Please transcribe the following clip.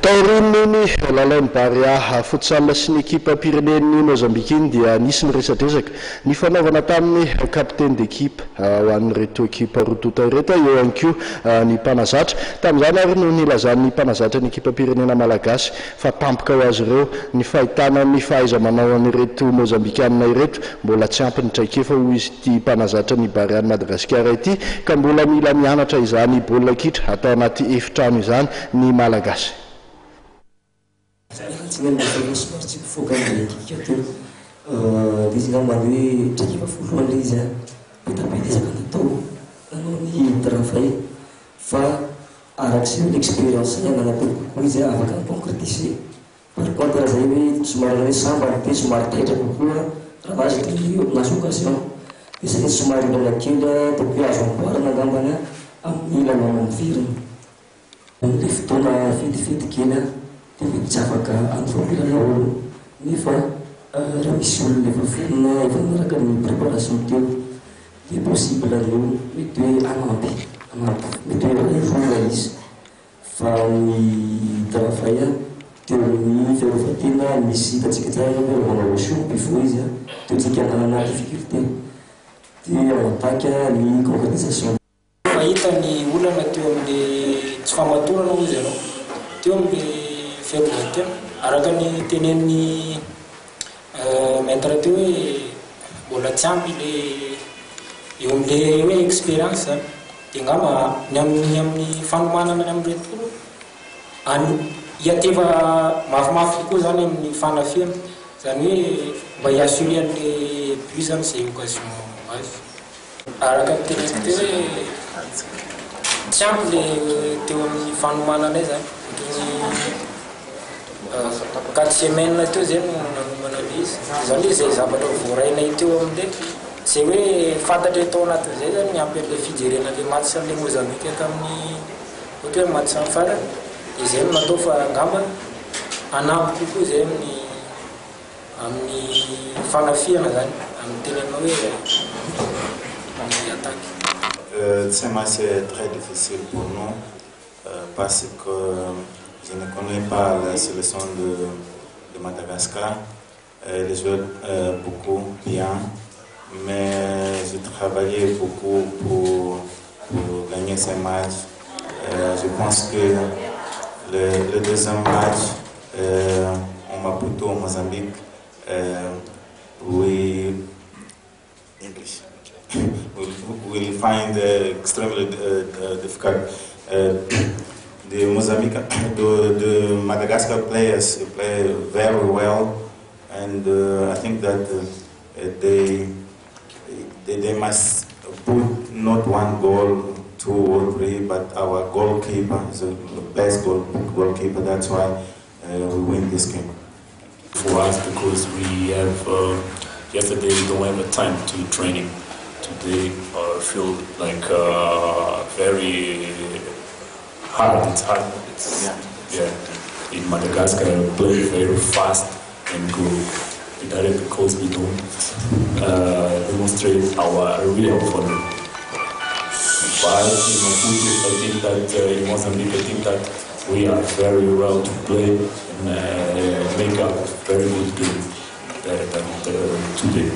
Taorin'ny lalao Baria futsal sy ny ekipa pirenen'ny Mozambique iny dia nisy ny resadresaka ny fanaovana tamin'ny capitaine d'équipe ho an'ireto ekipa rotota ireto eo ihany koa ny mpanazatra tamin'izany ary no nilazan'ny mpanazatra ny ekipa pirenena malagasy fa tampoka ho azy ireo ny fahitana ny fahaiza-manao an'ireto mozambikanina ireto mbola tsy ampy ny traikefa ho izy ity mpanazatra ny Baria Madagasikara ity ka mbola mila mianatra izany baolina kitra atao anaty efitrano izany ny malagasy. Dengan seperti program kita di sini mandi jadi full Malaysia kita pilih sekarang itu lalu terafai fa araksi experience yang ada tu kuliah akan konkretisi berkontra saya ini semarang sampai di semarang itu pula terus itu masuk ke sini di sini semarang dengan kita tapi asal warna gambarnya ambil nama film itu na fit kita Javaka antropologia ni fa remission level fina evanaraga ny préparation teo de possible aleo mety hoe anampy mety hoe roa izy fa ny tarafaya teo ny fiarovatena misy hitatsika tsara hoe manao show before izy teo tsika anana difficulté de attaque ny concrétisation fahita ny olana teo amin'ny tsy famatorana izy ianao teo amin'ny faible araka ny tenen'ny maître teo hoe mbola tsy ampy le eo amin'le hoe expérience dia ngamba ny amin'ny fanomanana ny amin'iretoolo any hiateva mafimafy koa zany amin'ny fanafiana zany hoe mba hiassurer an'le bus amin'izay occasion azy araka ny tenen'ny teo hoe tsy ampy le teo amin'ny fanomanana zany 4 semaines teo zay no nanomana izy zany izay zavatra voaraina teo amin'ilay zay hoe fantatra tao anatin'izay zany ny ampy le fijerena le match le Mozambique tamin'ny ohatra hoe match farany dia zay no natao fa angamba anampy kokoa zay amin'ny fanafiana zany amin'ny tenenao hoe amin'ny attaque. Ce match est très difficile pour nous parce que je ne connais pas la sélection de Madagascar. Les joueurs beaucoup bien, mais j'ai travaillé beaucoup pour gagner ces matchs. Je pense que le deuxième match en Maputo, au Mozambique, we will find extremely difficult. The Mozambique, the Madagascar players play very well, and I think that they must put not one goal, 2 or 3, but our goalkeeper is the best goalkeeper. That's why we win this game. For us, because we have yesterday we don't have a time to training. Today I feel like very hard. It's hard. In Madagascar, we play very fast and good. Directly because we don't demonstrate our real volume. But in Maputo, I think that in Mozambique, I think that we are very well to play and make a very good game today.